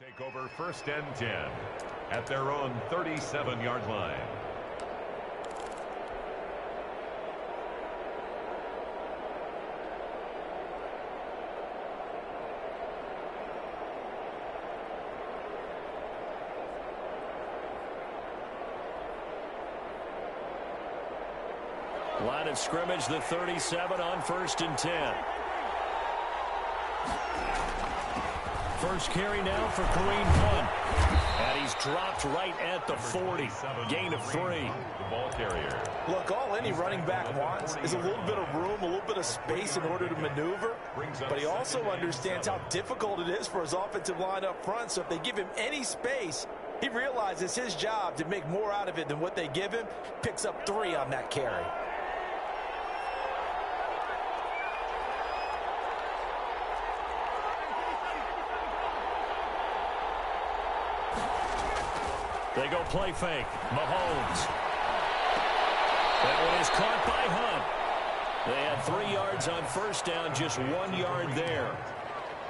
Take over 1st and 10 at their own 37-yard line. Line of scrimmage, the 37 on 1st and 10. First carry now for Kareem Hunt. And he's dropped right at the 40. Gain of 3. The ball carrier. Look, all any running back wants is a little bit of room, a little bit of space in order to maneuver. But he also understands how difficult it is for his offensive line up front. So if they give him any space, he realizes his job to make more out of it than what they give him. Picks up 3 on that carry. They go play fake. Mahomes. That one is caught by Hunt. They had 3 yards on first down, just 1 yard there.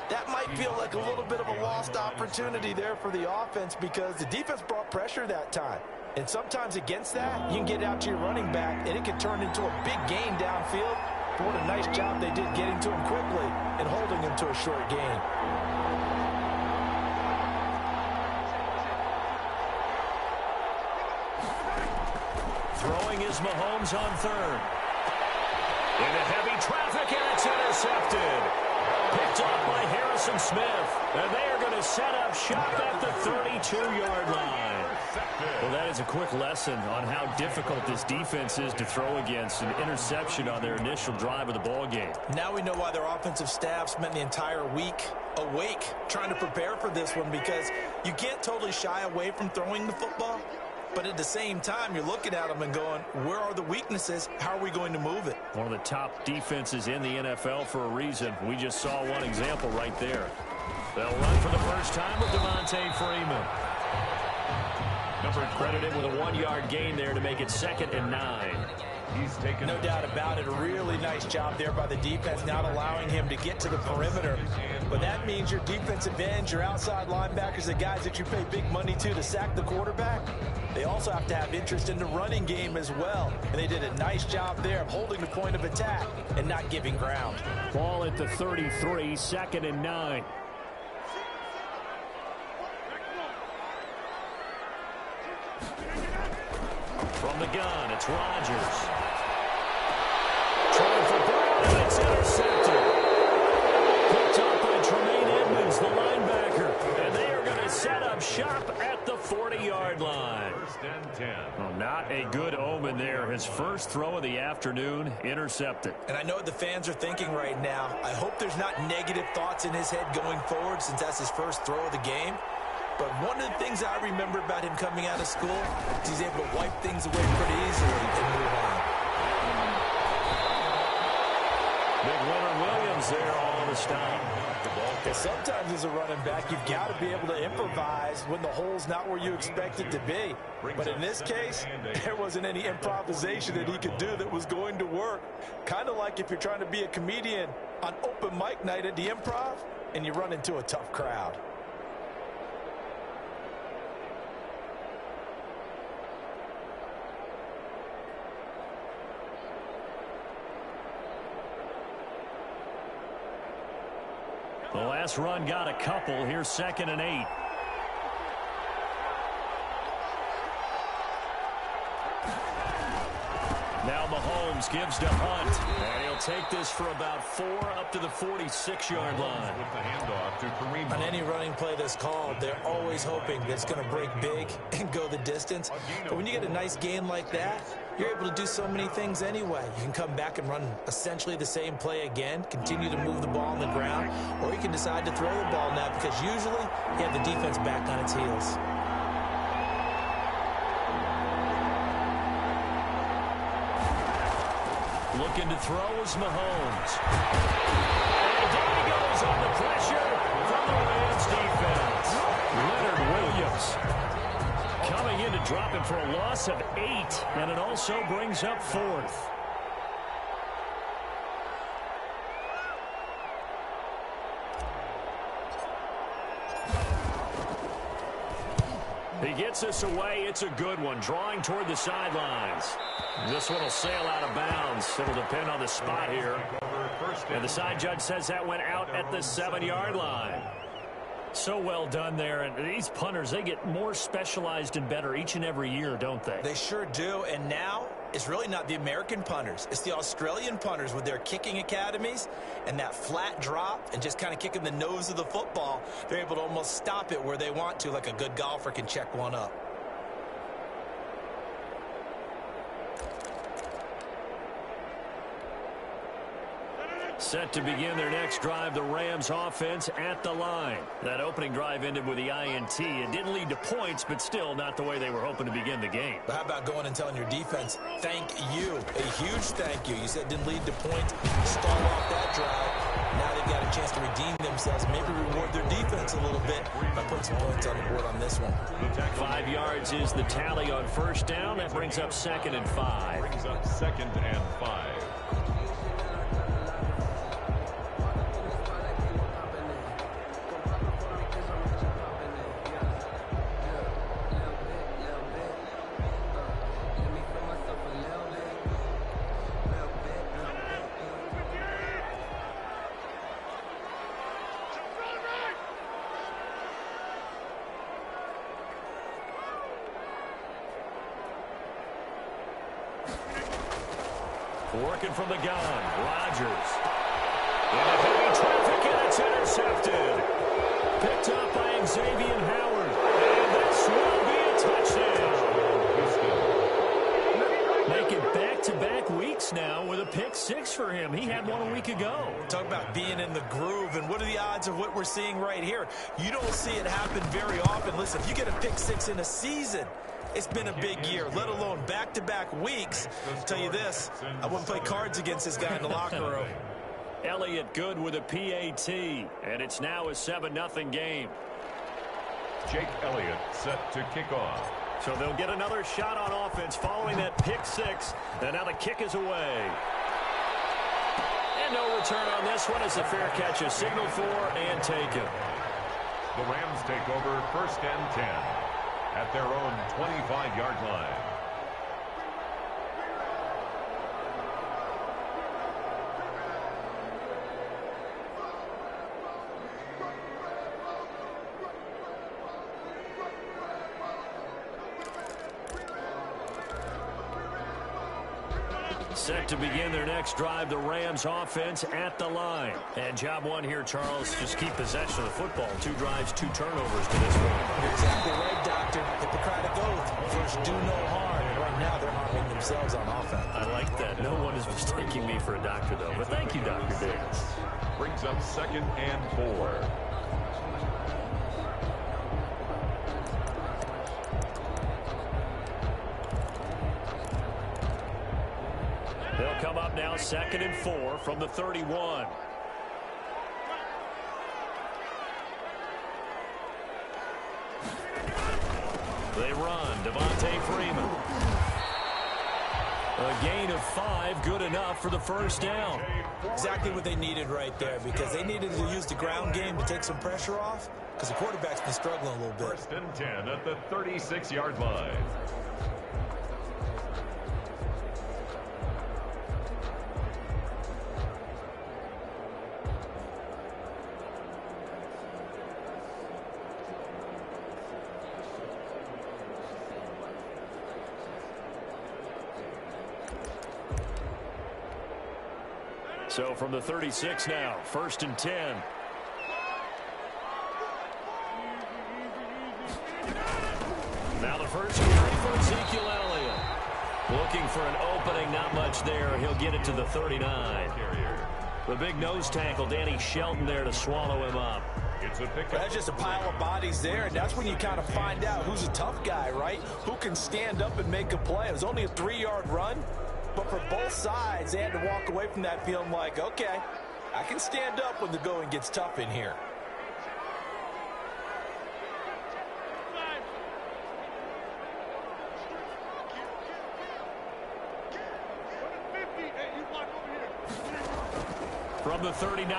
That might feel like a little bit of a lost opportunity there for the offense because the defense brought pressure that time. And sometimes against that, you can get out to your running back, and it can turn into a big gain downfield. But what a nice job they did getting to him quickly and holding him to a short gain. Throwing is Mahomes on 3rd. Into heavy traffic, and it's intercepted. Picked off by Harrison Smith. And they are going to set up shop at the 32-yard line. Well, that is a quick lesson on how difficult this defense is to throw against. An interception on their initial drive of the ball game. Now we know why their offensive staff spent the entire week awake trying to prepare for this one, because you can't totally shy away from throwing the football. But at the same time, you're looking at them and going, where are the weaknesses? How are we going to move it? One of the top defenses in the NFL for a reason. We just saw one example right there. They'll run for the first time with Devontae Freeman. Number credited with a 1-yard gain there to make it 2nd and 9. He's taken no doubt about it. A really nice job there by the defense, not allowing him to get to the perimeter. But that means your defensive ends, your outside linebackers, the guys that you pay big money to sack the quarterback, they also have to have interest in the running game as well. And they did a nice job there of holding the point of attack and not giving ground. Ball at the 33, 2nd and 9. From the gun, it's Rodgers. Trying for Brown, and it's intercepted. Picked up by Tremaine Edmonds, the linebacker. And they are going to set up shop at the 40-yard line. 1st and 10. Well, not a good omen there. His first throw of the afternoon, intercepted. And I know what the fans are thinking right now. I hope there's not negative thoughts in his head going forward, since that's his first throw of the game. But one of the things I remember about him coming out of school is he's able to wipe things away pretty easily and move on. Big Leonard Williams there all the stop. And sometimes as a running back, you've got to be able to improvise when the hole's not where you expect it to be. But in this case, there wasn't any improvisation that he could do that was going to work. Kind of like if you're trying to be a comedian on open mic night at the Improv and you run into a tough crowd. The last run got a couple. Here's 2nd and 8. Now Mahomes gives to Hunt. And he'll take this for about 4 up to the 46-yard line. With the handoff to Kareem. On any running play that's called, they're always hoping that it's going to break big and go the distance. But when you get a nice gain like that, you're able to do so many things anyway. You can come back and run essentially the same play again, continue to move the ball on the ground, or you can decide to throw the ball now, because usually you have the defense back on its heels. Looking to throw is Mahomes. And down he goes on the pressure from the Rams defense. Leonard Williams coming in to drop him for a loss of 8, and it also brings up 4th. He gets us away. It's a good one, drawing toward the sidelines. This one will sail out of bounds. It'll depend on the spot here. And the side judge says that went out at the 7-yard line. So well done there. And these punters, they get more specialized and better each and every year, don't they? They sure do. And now it's really not the American punters. It's the Australian punters with their kicking academies and that flat drop and just kind of kicking the nose of the football. They're able to almost stop it where they want to, like a good golfer can check one up. Set to begin their next drive, the Rams offense at the line. That opening drive ended with the INT. It didn't lead to points, but still not the way they were hoping to begin the game. But how about going and telling your defense, thank you, a huge thank you. You said it didn't lead to points, start off that drive. Now they've got a chance to redeem themselves, maybe reward their defense a little bit by putting some points on the board on this one. 5 yards is the tally on first down. That brings up 2nd and 5. Brings up 2nd and 5. Working from the gun, Rodgers. In heavy traffic, and it's intercepted. Picked up by Xavier Howard. And this will be a touchdown. Making back-to-back weeks now with a pick 6 for him. He had one a week ago. Talk about being in the groove, and what are the odds of what we're seeing right here? You don't see it happen very often. Listen, if you get a pick 6 in a season, it's been a big year, let alone back-to-back weeks. I'll tell you this, I wouldn't play cards against this guy in the locker room. Elliott good with a PAT, and it's now a 7-0 game. Jake Elliott set to kick off. So they'll get another shot on offense following that pick 6, and now the kick is away. And no return on this one as the fair catch is signaled for and taken. The Rams take over 1st and 10. At their own 25-yard line. Set to begin their next drive, the Rams offense at the line. And job one here, Charles, just keep possession of the football. 2 drives, 2 turnovers to this point. You're exactly right, Doctor. Hippocratic oath. First, do no harm. Right now, they're harming themselves on offense. I like that. No one is mistaking me for a doctor, though. But thank you, Dr. Diggs. Brings up 2nd and 4. They'll come up now 2nd and 4 from the 31. They run. Devontae Freeman. A gain of 5, good enough for the first down. Exactly what they needed right there, because they needed to use the ground game to take some pressure off, because the quarterback's been struggling a little bit. 1st and 10 at the 36-yard line. So from the 36 now, 1st and 10. Now the first carry for Ezekiel Elliott. Looking for an opening, not much there. He'll get it to the 39. The big nose tackle, Danny Shelton, there to swallow him up. It's a pickup. That's just a pile of bodies there, and that's when you kind of find out who's a tough guy, right? Who can stand up and make a play. It was only a 3-yard run, but for both sides, they had to walk away from that feeling like, okay, I can stand up when the going gets tough in here. From the 39,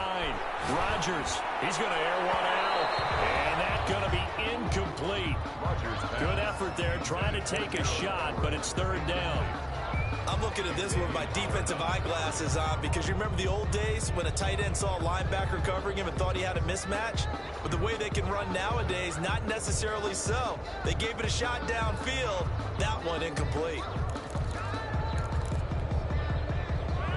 Rodgers, he's going to air one out, and that Going to be incomplete. Good effort there trying to take a shot, but it's third down. I'm looking at this one with my defensive eyeglasses on because you remember the old days when a tight end saw a linebacker covering him and thought he had a mismatch? But the way they can run nowadays, not necessarily so. They gave it a shot downfield. That one incomplete.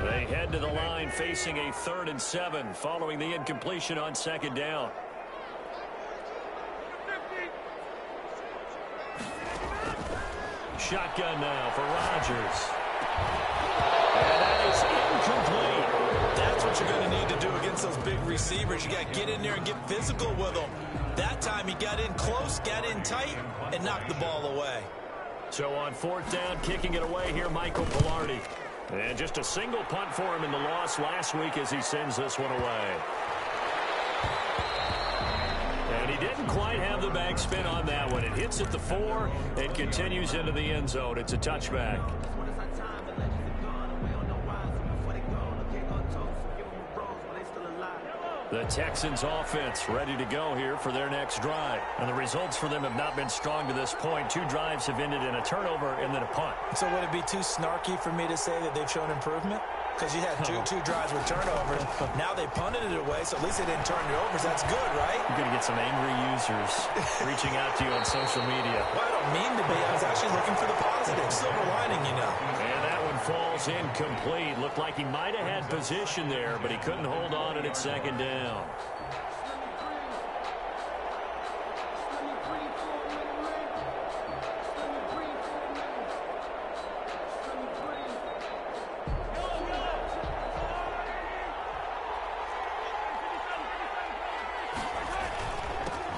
They head to the line facing a 3rd and 7 following the incompletion on second down. Shotgun now for Rodgers. And that is incomplete. That's what you're going to need to do against those big receivers. You got to get in there and get physical with them. That time he got in close, got in tight, and knocked the ball away. So on 4th down, kicking it away here, Michael Palardy. And just a single punt for him in the loss last week as he sends this one away. And he didn't quite have the backspin on that one. It hits at the 4 and continues into the end zone. It's a touchback. The Texans offense ready to go here for their next drive. And the results for them have not been strong to this point. 2 drives have ended in a turnover and then a punt. So would it be too snarky for me to say that they've shown improvement? Because you had two drives with turnovers. Now they punted it away, so at least they didn't turn it over. So that's good, right? You're going to get some angry users reaching out to you on social media. Well, I don't mean to be. I was actually looking for the positive. Silver lining, you know. And that one falls incomplete. Looked like he might have had position there, but he couldn't hold on it at second down.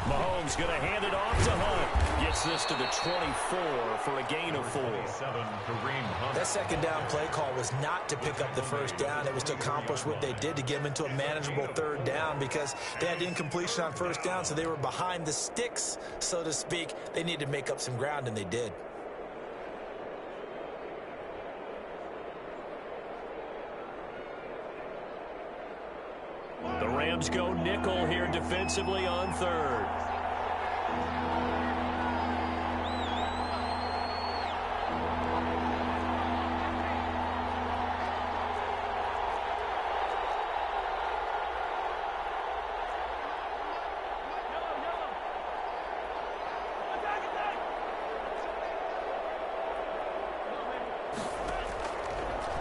Mahomes going to hand it off to Hunt. Gets this to the 24 for a gain of 4. That second down play call was not to pick up the first down. It was to accomplish what they did to get them into a manageable third down because they had incompletion on first down, so they were behind the sticks, so to speak. They needed to make up some ground, and they did. The Rams go nickel here defensively on 3rd.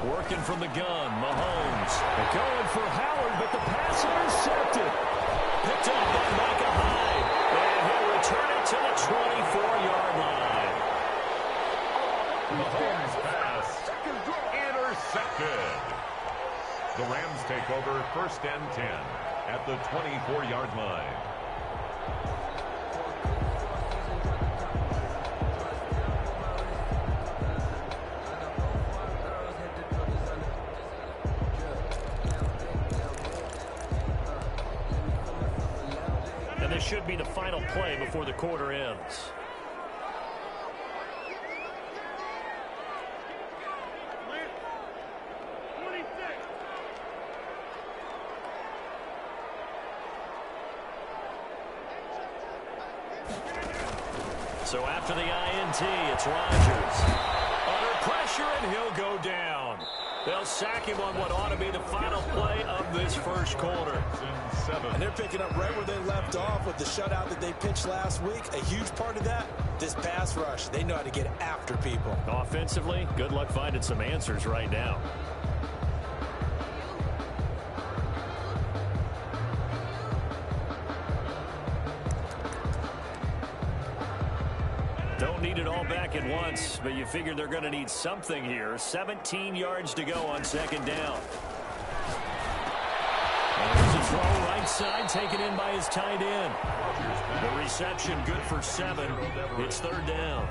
Working from the gun, Mahomes. They're going for Howard, but the pass intercepted. Picked up by Micah Hyde. And he'll return it to the 24-yard line. Mahomes pass intercepted. The Rams take over 1st and 10 at the 24-yard line. This should be the final play before the quarter ends. So after the INT, it's Rodgers. Under pressure, and he'll go down. They'll sack him on what ought to be the final play of this first quarter. And they're picking up right where they left off with the shutout that they pitched last week. A huge part of that, this pass rush. They know how to get after people. Offensively, good luck finding some answers right now. Don't need it all back at once, but you figure they're going to need something here. 17 yards to go on second down. And there's a throw right side, taken in by his tight end. The reception good for 7. It's third down.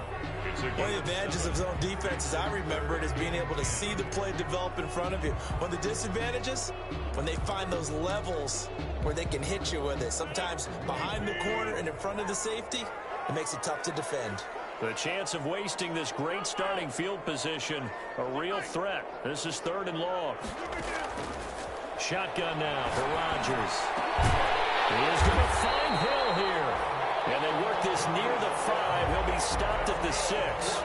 One of the advantages of zone defense, as I remember it, is being able to see the play develop in front of you. One of the disadvantages, when they find those levels where they can hit you with it. Sometimes behind the corner and in front of the safety, it makes it tough to defend. The chance of wasting this great starting field position, a real threat. This is 3rd and long. Shotgun now for Rodgers. He is going to find Hill here. And they work this near the 5. He'll be stopped at the 6.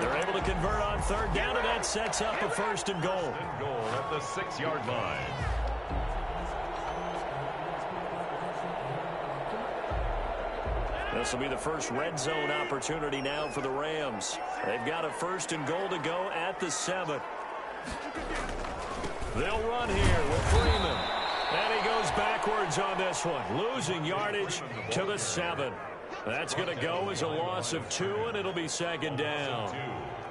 They're able to convert on third down, and that sets up a 1st and goal. At the 6-yard line. This will be the first red zone opportunity now for the Rams. They've got a 1st and goal to go at the 7. They'll run here with Freeman. And he goes backwards on this one, losing yardage to the 7. That's going to go as a loss of 2, and it'll be 2nd down.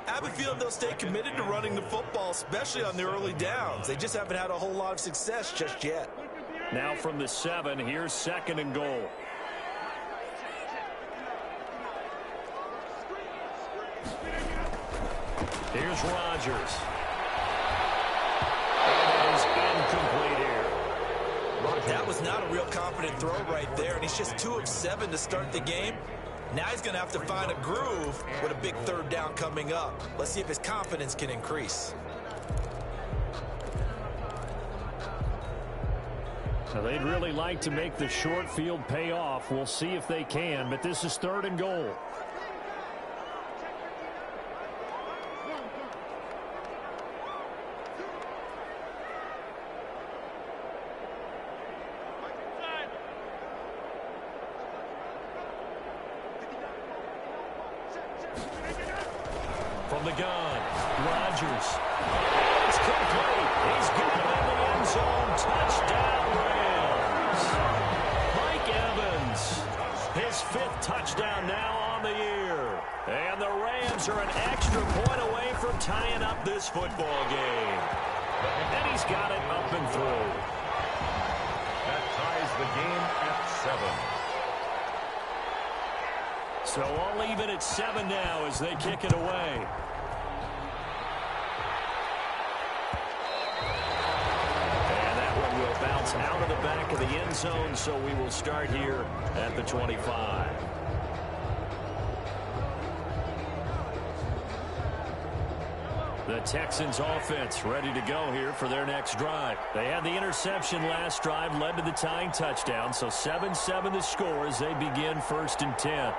I have a feeling they'll stay committed to running the football, especially on the early downs. They just haven't had a whole lot of success just yet. Now from the 7, here's 2nd and goal. Here's Rodgers. It is incomplete here. That was not a real confident throw right there, and he's just 2 of 7 to start the game. Now he's going to have to find a groove with a big 3rd down coming up. Let's see if his confidence can increase. Now they'd really like to make the short field pay off. We'll see if they can, but this is 3rd and goal. From the gun, Rodgers. It's complete. He's got it in the end zone. Touchdown, Rams. Mike Evans, his 5th touchdown now on the year. And the Rams are an extra point away from tying up this football game. And he's got it up and through. That ties the game at 7. So all even at 7 now as they kick it away. And that one will bounce out of the back of the end zone, so we will start here at the 25. The Texans offense ready to go here for their next drive. They had the interception last drive, led to the tying touchdown, so 7-7 the score as they begin 1st and 10.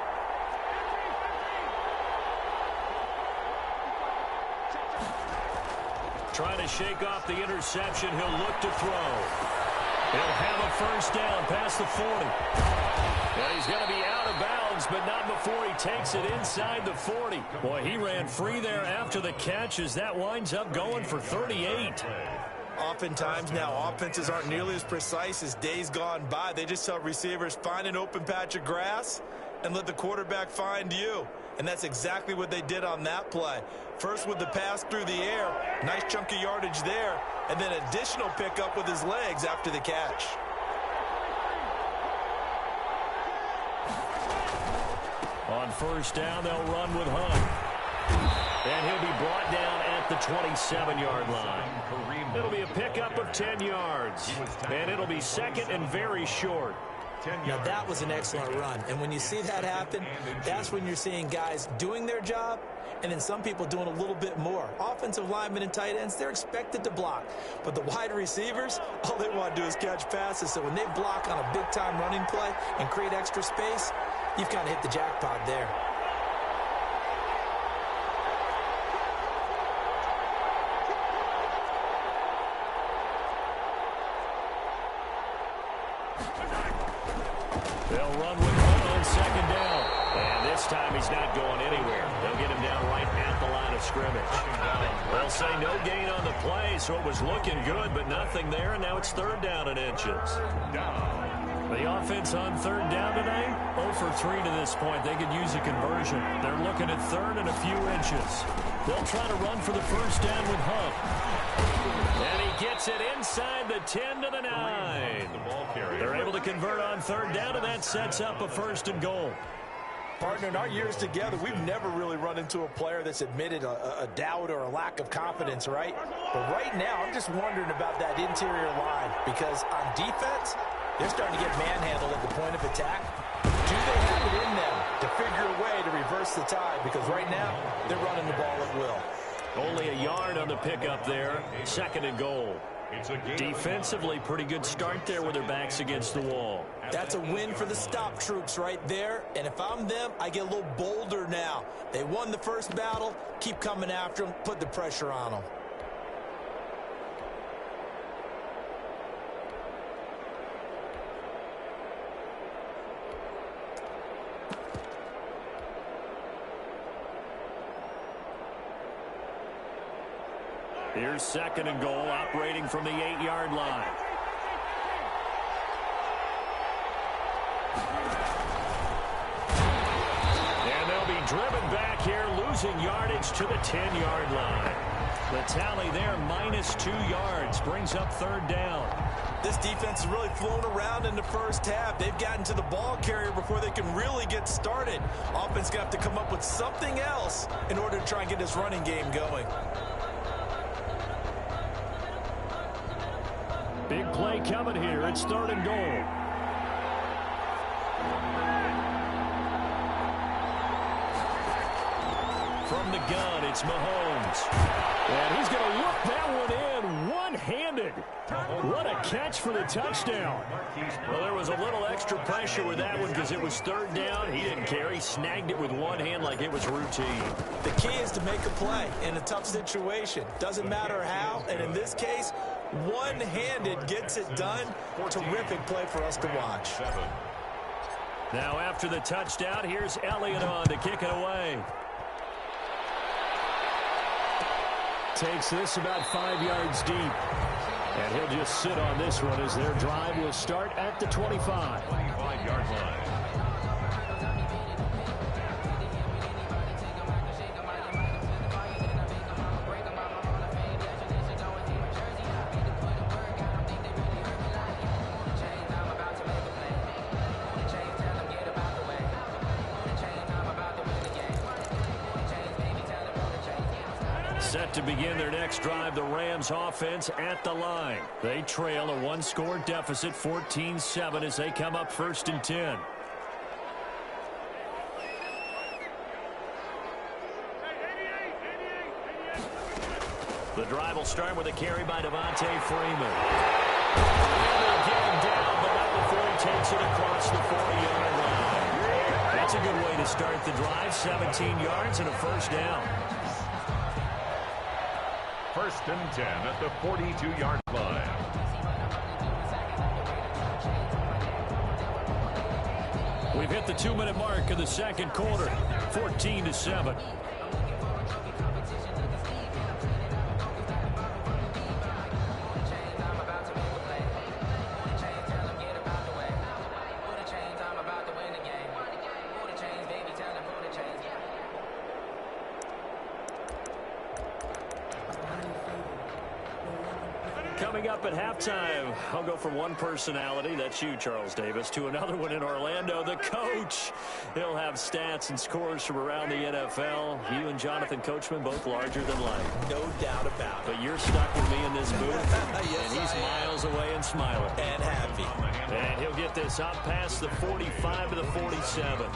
Trying to shake off the interception. He'll look to throw. He'll have a 1st down past the 40. And he's going to be out of bounds, but not before he takes it inside the 40. Boy, he ran free there after the catch as that winds up going for 38. Oftentimes now, offenses aren't nearly as precise as days gone by. They just tell receivers, find an open patch of grass and let the quarterback find you. And that's exactly what they did on that play. First with the pass through the air, nice chunk of yardage there, and then additional pickup with his legs after the catch. On 1st down, they'll run with Hunt. And he'll be brought down at the 27-yard line. It'll be a pickup of 10 yards. And it'll be 2nd and very short. Now that was an excellent run, and when you see that happen, that's when you're seeing guys doing their job and then some people doing a little bit more. Offensive linemen and tight ends, they're expected to block, but the wide receivers, all they want to do is catch passes. So when they block on a big-time running play and create extra space, you've kind of hit the jackpot there. They'll run with Hunt on 2nd down. And this time he's not going anywhere. They'll get him down right at the line of scrimmage. They'll say no gain on the play, so it was looking good, but nothing there, and now it's 3rd down and inches. The offense on 3rd down today, 0 for 3 to this point. They could use a conversion. They're looking at 3rd and a few inches. They'll try to run for the 1st down with Hunt. And he gets it inside the 10 to the 9. They're able to convert on 3rd down, and that sets up a 1st and goal. Partner, in our years together, we've never really run into a player that's admitted a doubt or a lack of confidence, right? But right now, I'm just wondering about that interior line, because on defense, they're starting to get manhandled at the point of attack. Do they have it in them to figure a way to reverse the tide? Because right now, they're running the ball at will. Only a yard on the pickup there. 2nd and goal. It's a game. Defensively, pretty good start there with their backs against the wall. That's a win for the stop troops right there. And if I'm them, I get a little bolder now. They won the first battle. Keep coming after them. Put the pressure on them. Here's 2nd and goal, operating from the 8-yard line. And they'll be driven back here, losing yardage to the 10-yard line. The tally there, -2 yards, brings up 3rd down. This defense has really flown around in the first half. They've gotten to the ball carrier before they can really get started. Offense going to have to come up with something else in order to try and get this running game going. Big play coming here. It's 3rd and goal. From the gun, it's Mahomes. And he's going to look that one in one-handed. What a catch for the touchdown. Well, there was a little extra pressure with that one because it was 3rd down. He didn't care. He snagged it with one hand like it was routine. The key is to make a play in a tough situation. Doesn't matter how, and in this case, one-handed gets it done. Terrific play for us to watch. Now after the touchdown, here's Elliott on to kick it away. Takes this about 5 yards deep. And he'll just sit on this one as their drive will start at the 25. 25-yard line. Set to begin their next drive, the Rams offense at the line. They trail a one-score deficit, 14-7, as they come up 1st and 10. The drive will start with a carry by Devontae Freeman. And they'll get him down, but not before he takes it across the 40-yard line. That's a good way to start the drive, 17 yards and a 1st down. 1st and 10 at the 42-yard line. We've hit the 2-minute mark of the 2nd quarter, 14-7. Coming up at halftime, I'll go from one personality, that's you, Charles Davis, to another one in Orlando, the coach. He'll have stats and scores from around the NFL. You and Jonathan Coachman, both larger than life. No doubt about it. But you're stuck with me in this booth, Yes, and he's miles away and smiling. And happy. And he'll get this up past the 45 to the 47.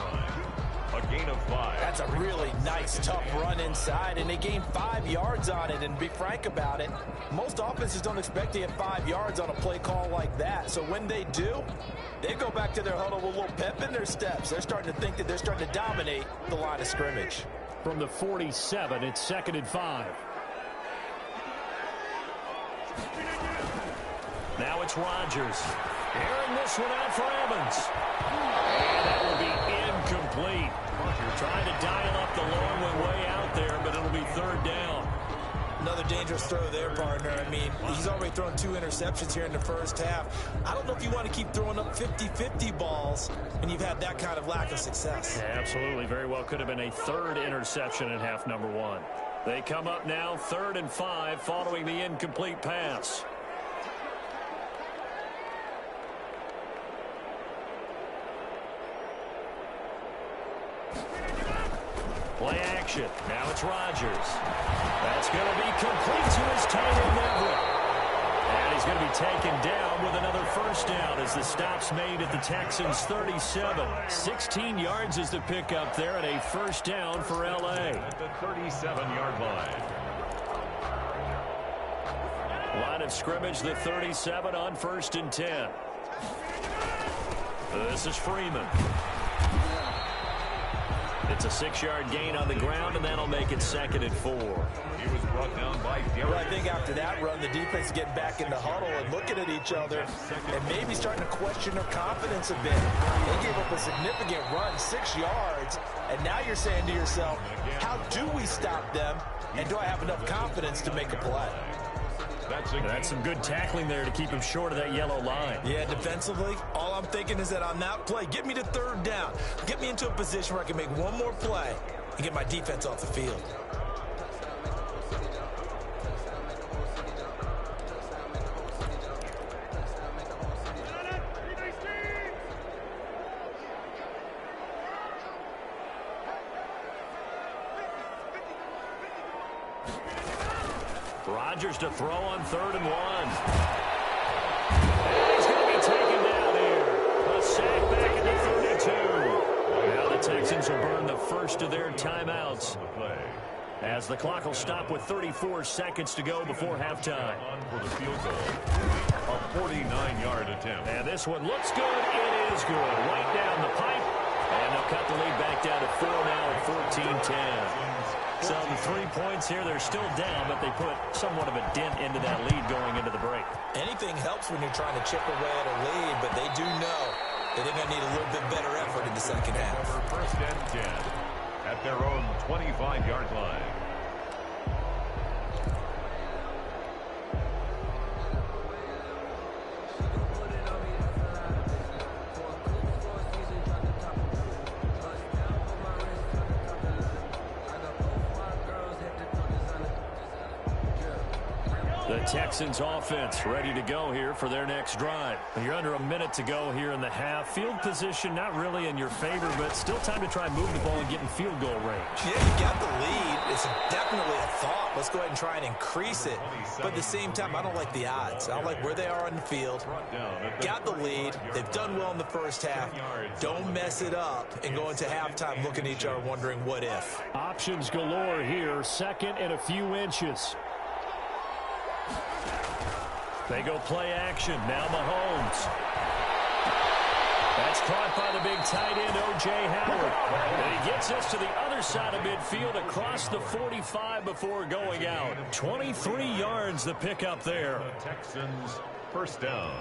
A gain of 5. That's a really nice, tough run inside, and they gained 5 yards on it. And to be frank about it, most offenses don't expect to get 5 yards on a play call like that. So when they do, they go back to their huddle with a little pep in their steps. They're starting to think that they're starting to dominate the line of scrimmage. From the 47, it's 2nd and 5. Now it's Rodgers. Airing this one out for Evans. And that will be incomplete. Trying to dial up the long one way out there, but it'll be 3rd down. Another dangerous throw there, partner. I mean, he's already thrown 2 interceptions here in the first half. I don't know if you want to keep throwing up 50-50 balls when you've had that kind of lack of success. Yeah, absolutely. Very well could have been a 3rd interception in half number 1. They come up now 3rd and 5 following the incomplete pass. Play action. Now it's Rodgers. That's going to be complete to his tight end Everett. And he's going to be taken down with another 1st down as the stop's made at the Texans' 37. 16 yards is the pickup there and a 1st down for L.A. At the 37-yard line. Line of scrimmage, the 37 on 1st and 10. This is Freeman. It's a 6-yard gain on the ground, and that'll make it 2nd and 4. He was brought down by Derrick. Well, I think after that run, the defense getting back in the huddle and looking at each other and maybe starting to question their confidence a bit. They gave up a significant run, 6 yards, and now you're saying to yourself, how do we stop them, and do I have enough confidence to make a play? That's some good tackling there to keep him short of that yellow line. Yeah, defensively, all I'm thinking is that on that play, get me to 3rd down. Get me into a position where I can make one more play and get my defense off the field. Rodgers to throw on 3rd and 1. And he's going to be taken down here. A sack back into 32. Now the Texans will burn the first of their timeouts as the clock will stop with 34 seconds to go before halftime. For the field goal. A 49-yard attempt. And this one looks good. It is good. Right down the pipe. And they'll cut the lead back down to 4 now at 14-10. Some 3 points here. They're still down, but they put somewhat of a dent into that lead going into the break. Anything helps when you're trying to chip away at a lead, but they do know that they're going to need a little bit better effort in the second half. 1st and 10 at their own 25-yard line. The Texans offense ready to go here for their next drive. You're under a minute to go here in the half. Field position not really in your favor, but still time to try and move the ball and get in field goal range. Yeah, you got the lead. It's definitely a thought. Let's go ahead and try and increase it. But at the same time, I don't like the odds. I don't like where they are on the field. Got the lead. They've done well in the first half. Don't mess it up and go into halftime looking at each other wondering what if. Options galore here. 2nd and a few inches. They go play action. Now Mahomes. That's caught by the big tight end, O.J. Howard. And he gets us to the other side of midfield across the 45 before going out. 23 yards the pickup there. The Texans 1st down.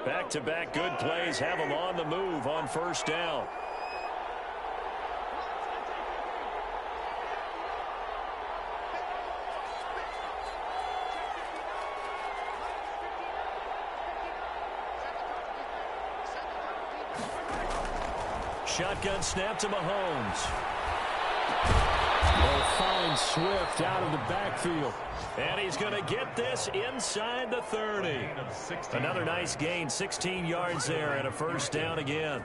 Back-to-back good plays have them on the move on 1st down. Shotgun snap to Mahomes. They'll find Swift out of the backfield. And he's going to get this inside the 30. Another nice gain, 16 yards there and a 1st down again.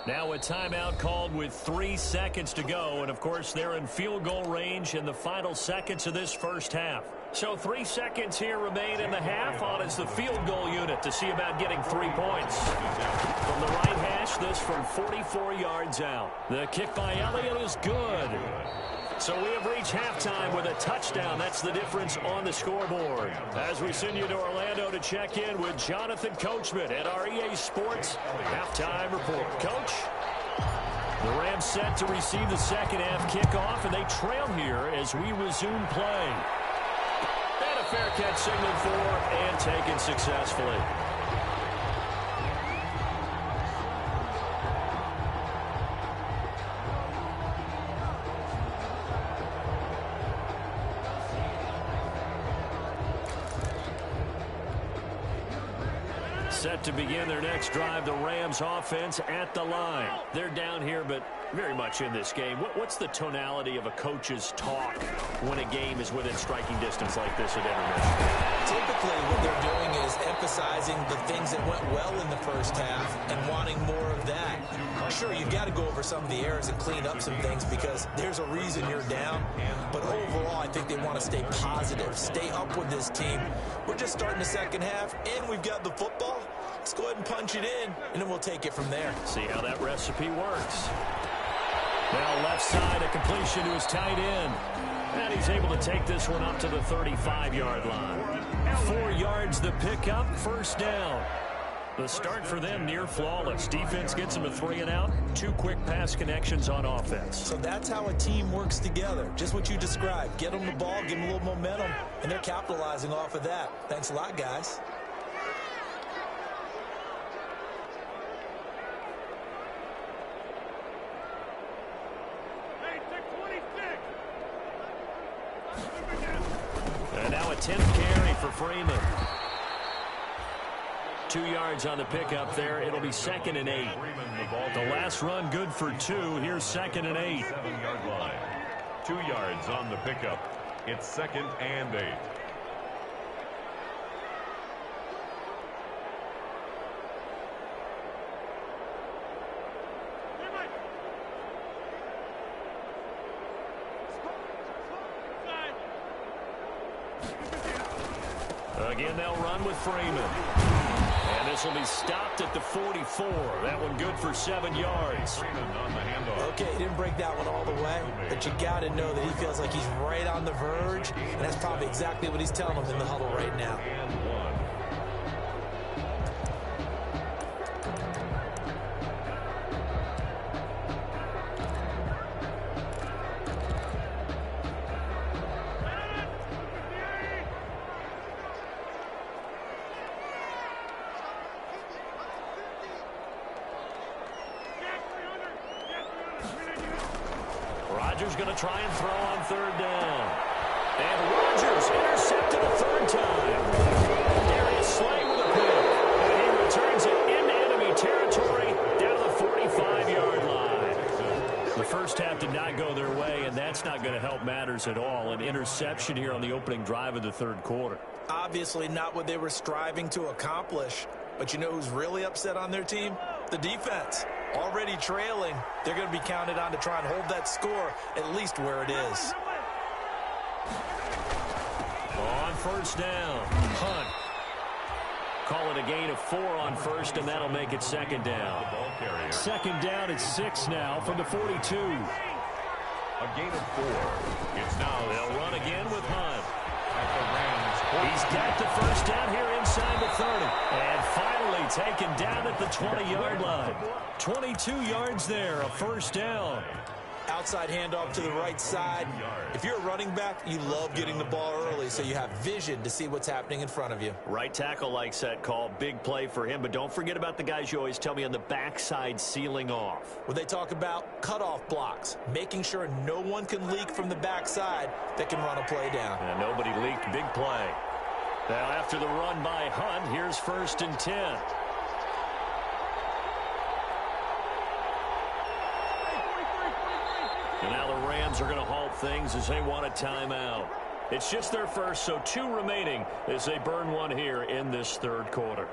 Now a timeout called with 3 seconds to go. And, of course, they're in field goal range in the final seconds of this first half. So 3 seconds here remain in the half. On is the field goal unit to see about getting 3 points. From the right hash, this from 44 yards out. The kick by Elliott is good. So we have reached halftime with a touchdown. That's the difference on the scoreboard. As we send you to Orlando to check in with Jonathan Coachman at our EA Sports Halftime Report. Coach, the Rams set to receive the second half kickoff, and they trail here as we resume play. And a fair catch signaled for and taken successfully. Set to begin their next drive, the Rams offense at the line. They're down here, but very much in this game. What's the tonality of a coach's talk when a game is within striking distance like this at intermission? Typically, what they're doing is emphasizing the things that went well in the first half and wanting more of that. Sure, you've got to go over some of the errors and clean up some things because there's a reason you're down. But overall, I think they want to stay positive, stay up with this team. We're just starting the second half, and we've got the football. Let's go ahead and punch it in, and then we'll take it from there. See how that recipe works. Now left side, a completion to his tight end. And he's able to take this one up to the 35-yard line. 4 yards the pickup, first down. The start for them near flawless. Defense gets them a 3 and out. 2 quick pass connections on offense. So that's how a team works together. Just what you described. Get them the ball, give them a little momentum, and they're capitalizing off of that. Thanks a lot, guys. And now a 10th carry for Freeman. 2 yards on the pickup there. It'll be 2nd and 8. The last run good for 2. Here's 2nd and 8. 7-yard line. 2 yards on the pickup. It's 2nd and 8. Again, they'll run with Freeman. And this will be stopped at the 44. That one good for 7 yards. Freeman on the handoff. Okay, he didn't break that one all the way, but you got to know that he feels like he's right on the verge, and that's probably exactly what he's telling them in the huddle right now. And 1. Rodgers going to try and throw on 3rd down. And Rodgers intercepted a 3rd time. Darius Slay with a pick. And he returns it into enemy territory down to the 45-yard line. The first half did not go their way, and that's not going to help matters at all. An interception here on the opening drive of the 3rd quarter. Obviously not what they were striving to accomplish, but you know who's really upset on their team? The defense. Already trailing, they're going to be counted on to try and hold that score at least where it is. On 1st down, Hunt. Call it a gain of 4 on 1st, and that'll make it 2nd down. 2nd down at 6 now from the 42. A gain of 4. It's now They'll run again with Hunt. at the Rams. He's got the 1st down here inside the 30. And finally taken down at the 20-yard line. 22 yards there, a 1st down. Outside handoff to the right side. If you're a running back, you love getting the ball early so you have vision to see what's happening in front of you. Right tackle likes that call. Big play for him. But don't forget about the guys you always tell me on the backside sealing off. When they talk about cutoff blocks, making sure no one can leak from the backside that can run a play down. And nobody leaked. Big play. Now after the run by Hunt, here's 1st and 10. And now the Rams are going to halt things as they want a timeout. It's just their first, so 2 remaining as they burn one here in this 3rd quarter.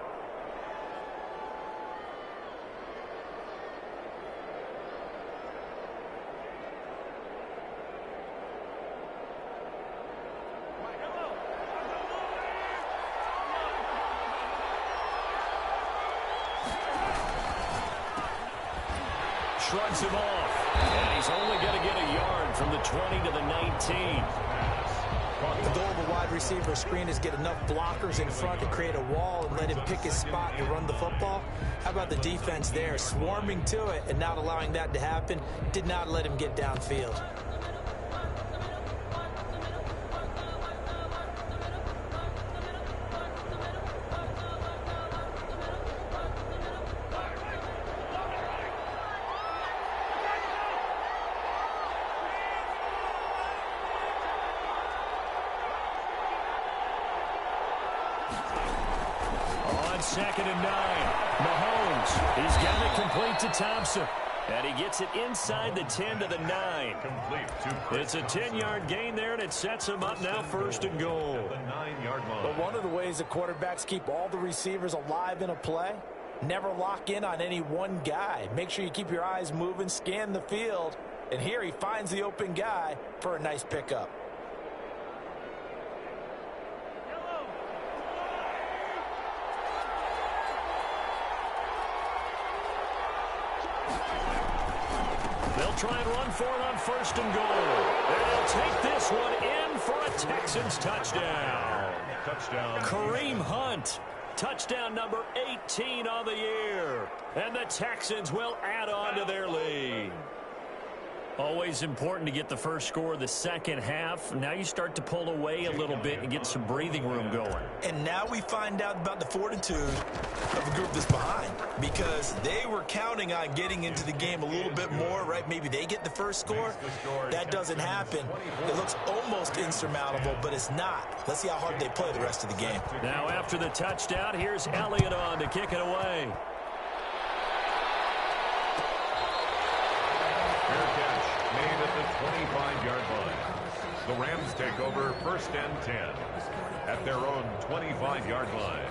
Shrugs him off. And he's only going to get a yard from the 20 to the 19. The goal of a wide receiver screen is get enough blockers in front to create a wall and let him pick his spot to run the football. How about the defense there, swarming to it and not allowing that to happen? Did not let him get downfield. On 2nd and 9, Mahomes. He's got it complete to Thompson. And he gets it inside the 10 to the 9. Complete to Chris. It's a 10-yard gain there, and it sets him up now 1st and goal. At the 9-yard line. But one of the ways that quarterbacks keep all the receivers alive in a play, never lock in on any one guy. Make sure you keep your eyes moving, scan the field. And here he finds the open guy for a nice pickup. They'll try and run for it on 1st and goal. And they'll take this one in for a Texans touchdown. Touchdown. Kareem Hunt. Touchdown number 18 on the year. And the Texans will add on to their lead. Always important to get the first score of the second half. Now you start to pull away a little bit and get some breathing room going. And now we find out about the fortitude of the group that's behind, because they were counting on getting into the game a little bit more, right? Maybe they get the first score. That doesn't happen. It looks almost insurmountable, but it's not. Let's see how hard they play the rest of the game. Now after the touchdown, here's Elliott on to kick it away. Made at the 25-yard line. The Rams take over 1st and 10 at their own 25-yard line.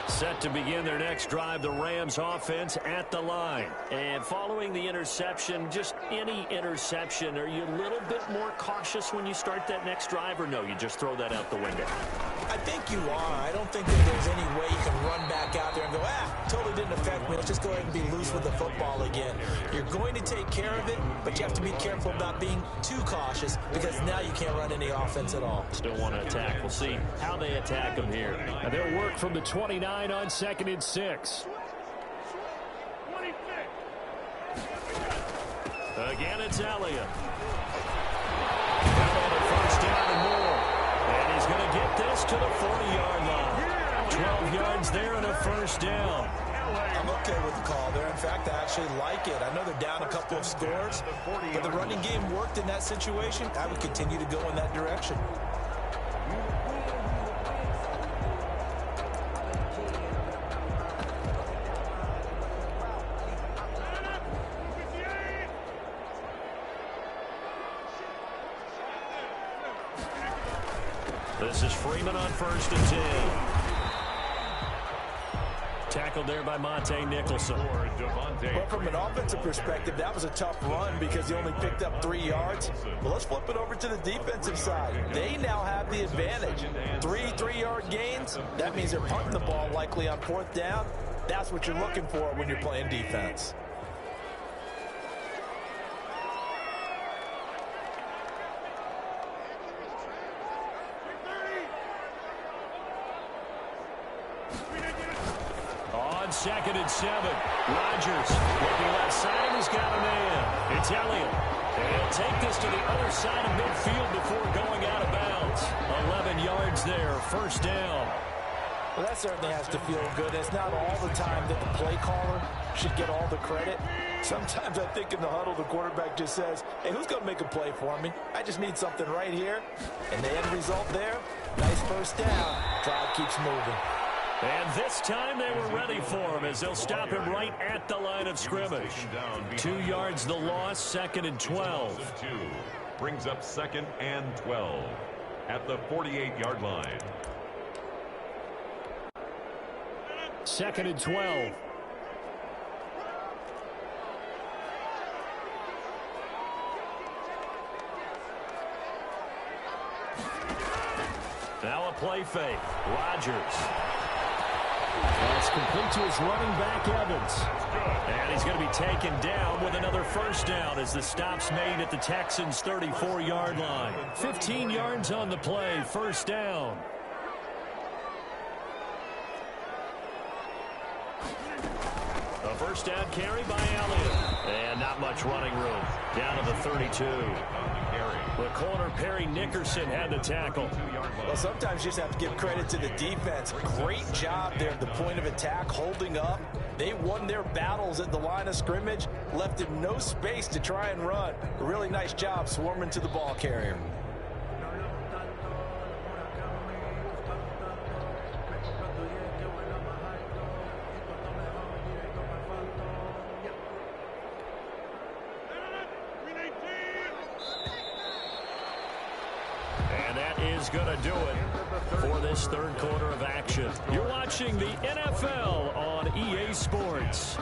Set to begin their next drive, the Rams offense at the line. And following the interception, just any interception, are you a little bit more cautious when you start that next drive, or no, you just throw that out the window? I think you are. I don't think that there's any way you can run back out there and go, totally didn't affect me. Let's just go ahead and be loose with the football again. You're going to take care of it, but you have to be careful about being too cautious, because now you can't run any offense at all. Still want to attack. We'll see how they attack them here. And they'll work from the 29 on 2nd and 6. Again, it's Elliott. Down on the 1st down and more. And he's going to get this to the 40-yard line. 12 yards there and a 1st down. I'm okay with the call there. In fact, I actually like it. I know they're down a couple of scores, but the running game worked in that situation. I would continue to go in that direction. This is Freeman on 1st and 10. Tackled there by Monte Nicholson. But from an offensive perspective, that was a tough run because he only picked up 3 yards. Well, let's flip it over to the defensive side. They now have the advantage. 3 3-yard gains. That means they're punting the ball likely on 4th down. That's what you're looking for when you're playing defense. On 2nd and 7, Rodgers looking left side, he's got a man. It's Elliott. And he'll take this to the other side of midfield before going out of bounds. 11 yards there, 1st down. Well, that certainly has to feel good. It's not all the time that the play caller should get all the credit. Sometimes I think in the huddle, the quarterback just says, hey, who's going to make a play for me? I just need something right here. And the end result there, nice 1st down. Drive keeps moving. And this time they were ready for him as they'll stop him right at the line of scrimmage. 2 yards the loss, 2nd and 12. Brings up 2nd and 12 at the 48-yard line. 2nd and 12. Now a play fake. Rodgers. That's complete to his running back, Evans. And he's going to be taken down with another 1st down as the stop's made at the Texans' 34-yard line. 15 yards on the play, 1st down. A 1st down carry by Elliott. And not much running room. Down to the 32. The corner, Perry Nickerson, had the tackle. Well, sometimes you just have to give credit to the defense. Great job there at the point of attack, holding up. They won their battles at the line of scrimmage, left him no space to try and run. A really nice job swarming to the ball carrier. Going to do it for this 3rd quarter of action. You're watching the NFL on EA Sports.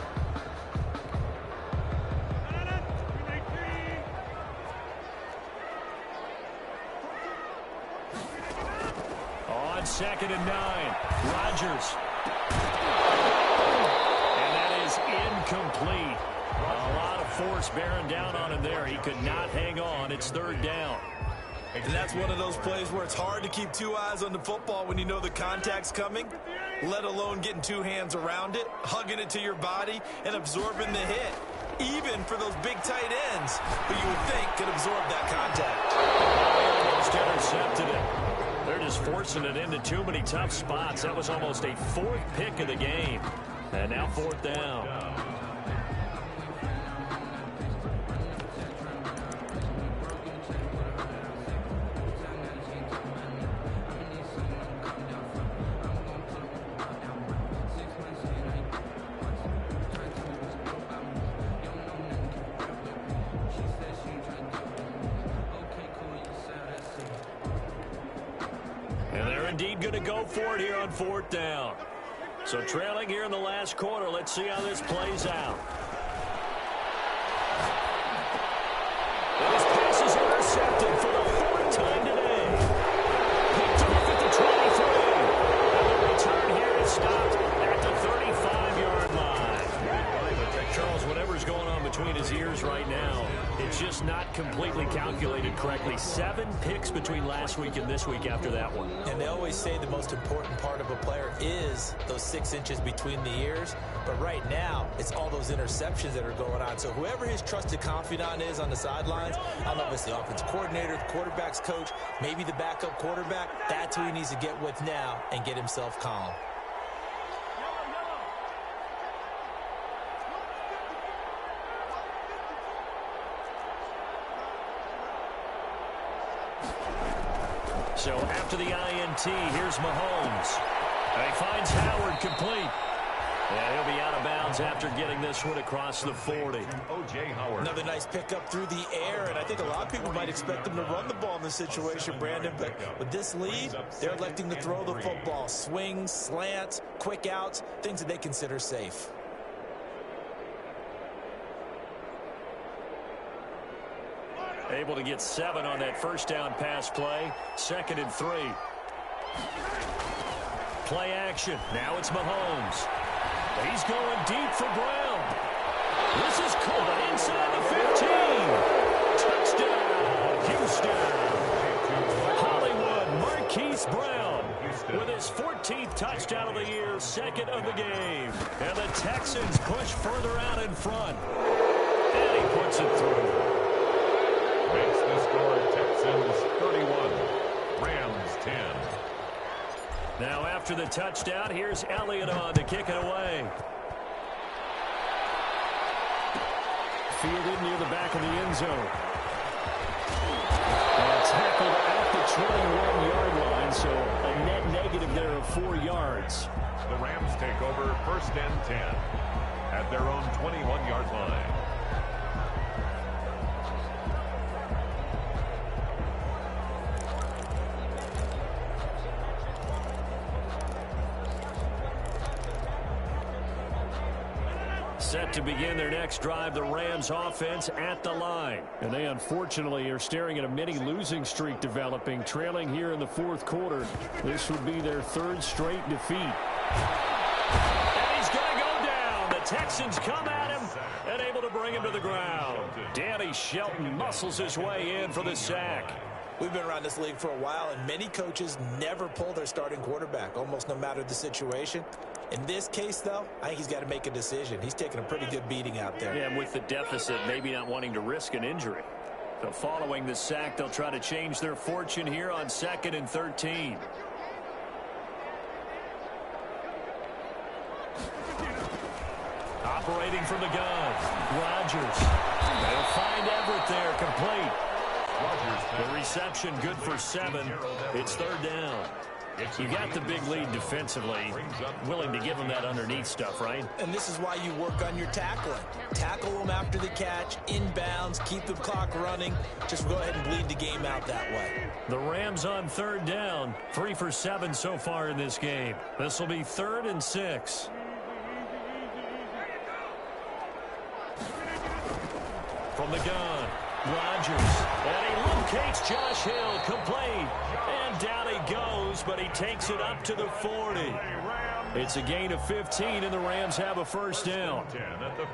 on 2nd and 9. Rodgers. And that is incomplete. A lot of force bearing down on him there. He could not hang on. It's 3rd down. And that's one of those plays where it's hard to keep two eyes on the football when you know the contact's coming, let alone getting two hands around it, hugging it to your body, and absorbing the hit, even for those big tight ends who you would think could absorb that contact. Almost intercepted it. They're just forcing it into too many tough spots. That was almost a 4th pick of the game. And now 4th down. Indeed going to go for it here on 4th down. So trailing here in the last quarter. Let's see how this plays out. And his pass is intercepted for the 4th time today. Picked off at the 23. And the return here is stopped at the 35-yard line. Charles, whatever's going on between his ears right now, it's just not completely calculated correctly. 7 picks between last week and this week after that one. And they always say the most important part of a player is those 6 inches between the ears. But right now, it's all those interceptions that are going on. So whoever his trusted confidant is on the sidelines, I don't know if it's the offensive coordinator, the quarterback's coach, maybe the backup quarterback, that's who he needs to get with now and get himself calm. So after the INT, here's Mahomes. And he finds Howard complete. And he'll be out of bounds after getting this one across the 40. O.J. Howard. Another nice pickup through the air, and I think a lot of people might expect them to run the ball in this situation, Brandon. But with this lead, they're electing to throw the football. Swings, slants, quick outs, things that they consider safe. Able to get 7 on that first down pass play. 2nd and 3. Play action. Now it's Mahomes. He's going deep for Brown. This is caught inside the 15. Touchdown, Houston. Hollywood Marquise Brown with his 14th touchdown of the year, 2nd of the game. And the Texans push further out in front. And he puts it through. Makes the score Texans 31, Rams 10. Now after the touchdown, here's Elliott on to kick it away. Fielded near the back of the end zone. And tackled at the 21-yard line, so a net negative there of 4 yards. The Rams take over 1st and 10 at their own 21-yard line. Set to begin their next drive, the Rams offense at the line. And they unfortunately are staring at a mini losing streak developing, trailing here in the 4th quarter. This would be their 3rd straight defeat. And he's going to go down. The Texans come at him and able to bring him to the ground. Danny Shelton muscles his way in for the sack. We've been around this league for a while, and many coaches never pull their starting quarterback, almost no matter the situation. In this case, though, I think he's got to make a decision. He's taking a pretty good beating out there. Yeah, and with the deficit, maybe not wanting to risk an injury. So following the sack, they'll try to change their fortune here on 2nd and 13. Operating from the gun, Rodgers. They'll find Everett there, complete. The reception good for 7. It's 3rd down. You got the big lead defensively. Willing to give them that underneath stuff, right? And this is why you work on your tackling. Tackle them after the catch, inbounds, keep the clock running. Just go ahead and bleed the game out that way. The Rams on 3rd down. 3 for 7 so far in this game. This will be 3rd and 6. From the gun, Rodgers. And he locates Josh Hill, complete. And down he goes, but he takes it up to the 40. It's a gain of 15, and the Rams have a first down.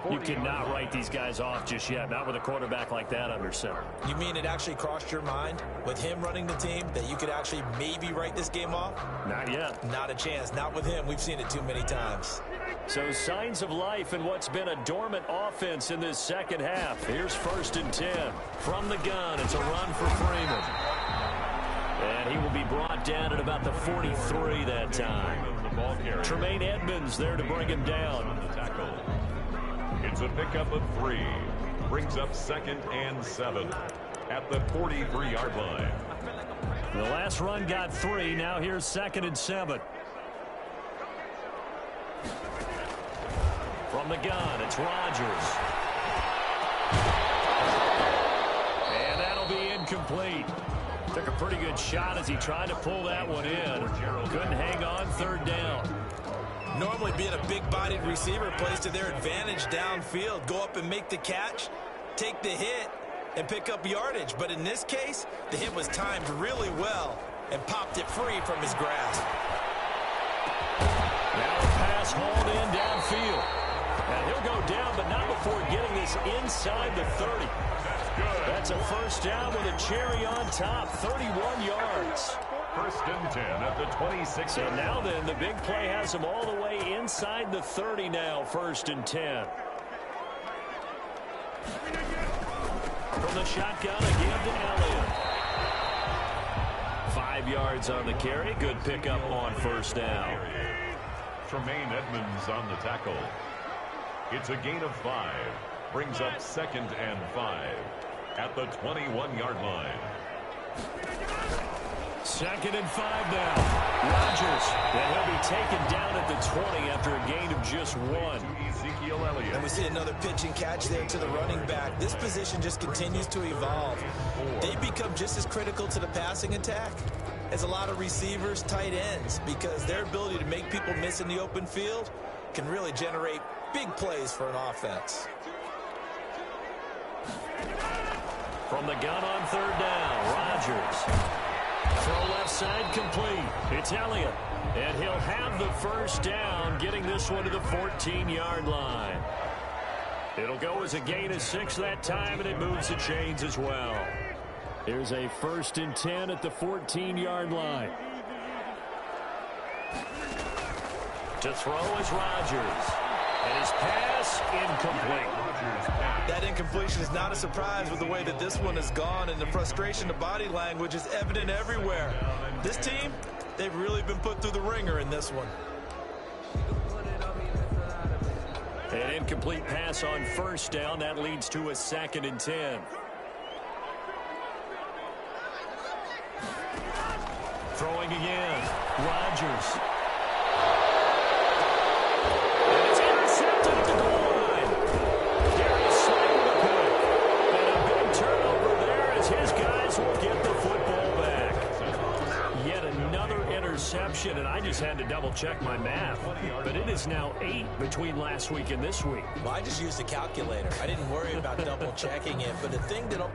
You cannot write these guys off just yet, not with a quarterback like that under center. You mean it actually crossed your mind with him running the team that you could actually maybe write this game off? Not yet. Not a chance. Not with him. We've seen it too many times. So signs of life in what's been a dormant offense in this second half. Here's 1st and 10. From the gun, it's a run for Freeman. And he will be brought down at about the 43 that time. Tremaine Edmonds there to bring him down. It's a pickup of 3. Brings up 2nd and 7 at the 43-yard line. The last run got 3. Now here's 2nd and 7. From the gun, it's Rodgers. And that'll be incomplete. Took a pretty good shot as he tried to pull that one in. Couldn't hang on, 3rd down. Normally being a big-bodied receiver plays to their advantage downfield. Go up and make the catch, take the hit, and pick up yardage. But in this case, the hit was timed really well and popped it free from his grasp. Now a pass hauled in downfield. And he'll go down, but not before getting this inside the 30. That's a first down with a cherry on top, 31 yards. 1st and 10 at the 26. So now then, the big play has him all the way inside the 30 now, 1st and 10. From the shotgun, again to Elliott. 5 yards on the carry. Good pickup on 1st down. Tremaine Edmonds on the tackle. It's a gain of 5. Brings up 2nd and 5 at the 21-yard line. 2nd and 5 now. Rodgers, and he'll be taken down at the 20 after a gain of just 1. Ezekiel Elliott. And we see another pitch and catch there to the running back. This position just continues to evolve. They become just as critical to the passing attack as a lot of receivers, tight ends, because their ability to make people miss in the open field can really generate big plays for an offense. From the gun on 3rd down, Rodgers. Throw left side complete. It's Elliott. And he'll have the first down, getting this one to the 14-yard line. It'll go as a gain of 6 that time, and it moves the chains as well. Here's a 1st and 10 at the 14-yard line. To throw is Rodgers. And his pass incomplete. That incompletion is not a surprise with the way that this one has gone, and the frustration, the body language is evident everywhere. This team, they've really been put through the ringer in this one. An incomplete pass on 1st down. That leads to a 2nd and 10. Throwing again. Rodgers. And I just had to double-check my math. But it is now 8 between last week and this week. Well, I just used a calculator. I didn't worry about double-checking it. But the thing that...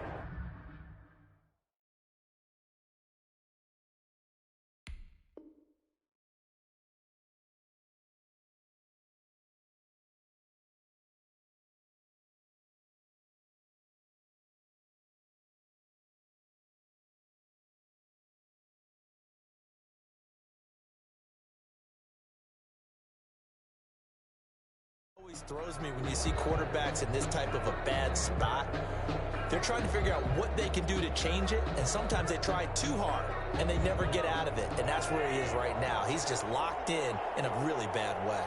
always throws me when you see quarterbacks in this type of a bad spot. They're trying to figure out what they can do to change it, and sometimes they try too hard, and they never get out of it, and that's where he is right now. He's just locked in a really bad way.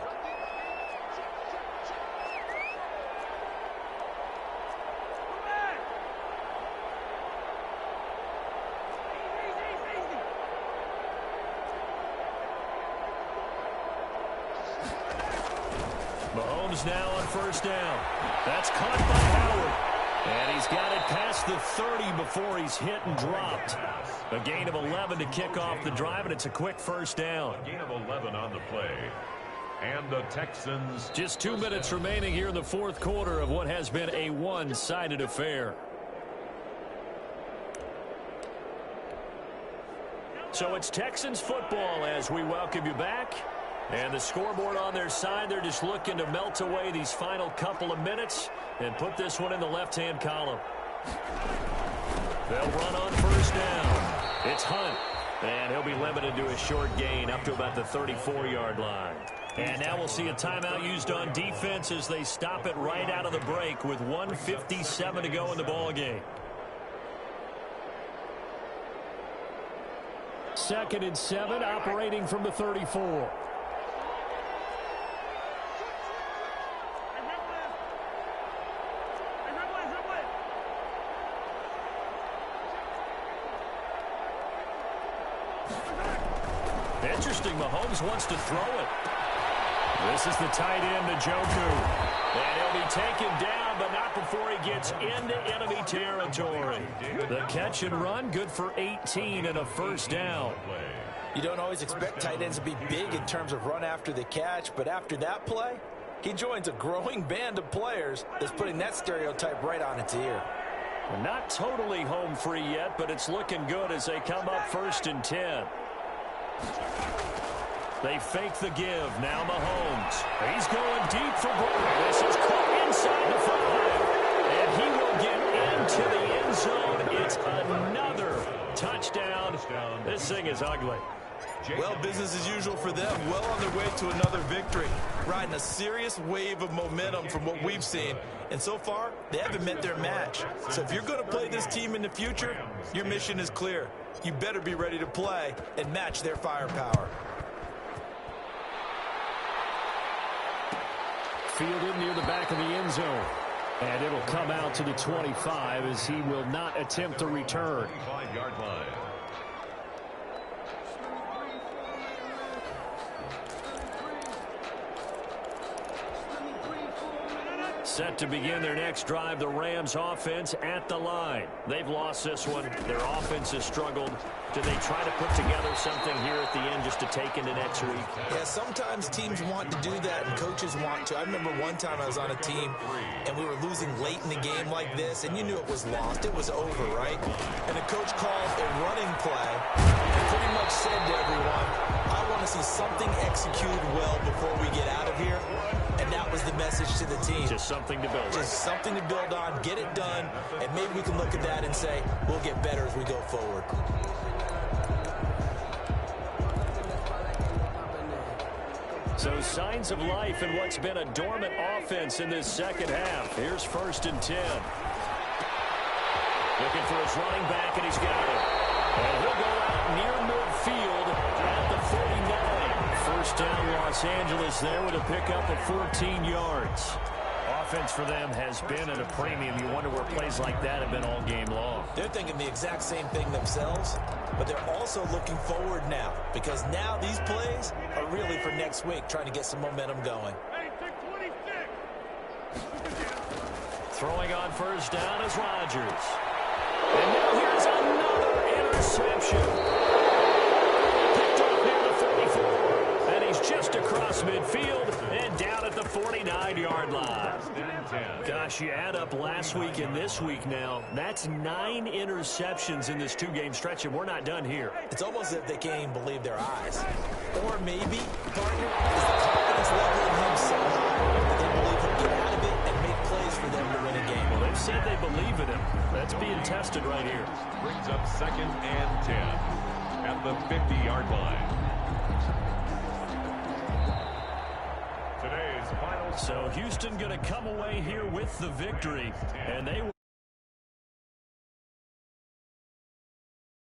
Mahomes now on 1st down. That's caught by Howard. And he's got it past the 30 before he's hit and dropped. A gain of 11 to kick off the drive, and it's a quick 1st down. A gain of 11 on the play. And the Texans... Just 2 minutes remaining here in the 4th quarter of what has been a one-sided affair. So it's Texans football as we welcome you back. And the scoreboard on their side, they're just looking to melt away these final couple of minutes and put this one in the left-hand column. They'll run on first down. It's Hunt. And he'll be limited to a short gain up to about the 34-yard line. And now we'll see a timeout used on defense as they stop it right out of the break with 1:57 to go in the ball game. 2nd and 7, operating from the 34. Interesting, Mahomes wants to throw it. This is the tight end, Njoku. And he'll be taken down, but not before he gets into enemy territory. The catch and run, good for 18 and a first down. You don't always expect tight ends to be big in terms of run after the catch, but after that play, he joins a growing band of players that's putting that stereotype right on its ear. Not totally home free yet, but it's looking good as they come up 1st and 10. They fake the give. Now Mahomes. He's going deep for goal. This is caught inside the 5. And he will get into the end zone. It's another touchdown. This thing is ugly. Well, business as usual for them. Well on their way to another victory. Riding a serious wave of momentum from what we've seen. And so far, they haven't met their match. So if you're going to play this team in the future, your mission is clear. You better be ready to play and match their firepower. Fielded near the back of the end zone. And it'll come out to the 25 as he will not attempt a return. 5-yard line. Set to begin their next drive, the Rams offense at the line. They've lost this one. Their offense has struggled. Do they try to put together something here at the end just to take into next week? Yeah, sometimes teams want to do that and coaches want to. I remember one time I was on a team and we were losing late in the game like this, and you knew it was lost. It was over, right? And the coach called a running play and pretty much said to everyone, I want to see something executed well before we get out of here. And that was the message to the team. Just something to build on. Just something to build on, get it done, and maybe we can look at that and say, we'll get better as we go forward. So signs of life in what's been a dormant offense in this second half. Here's 1st and 10. Looking for his running back, and he's got it. And he'll go out near midfield at the 49. First down, Los Angeles there with a pickup of 14 yards. Offense for them has been at a premium. You wonder where plays like that have been all game long. They're thinking the exact same thing themselves, but they're also looking forward now because now these plays are really for next week, trying to get some momentum going. Throwing on first down is Rodgers. And now here's another interception. Picked up near the 44. And he's just across midfield and down at the 49-yard line. Gosh, you add up last week and this week now, that's 9 interceptions in this 2-game stretch, and we're not done here. It's almost as if they can't even believe their eyes. Or maybe, partner, is the confidence level in him so high that they believe he'll get out of it and make plays for them to win a game. Well, they've said they believe in him. That's being tested right here. Brings up 2nd and 10 at the 50-yard line. So Houston going to come away here with the victory, and they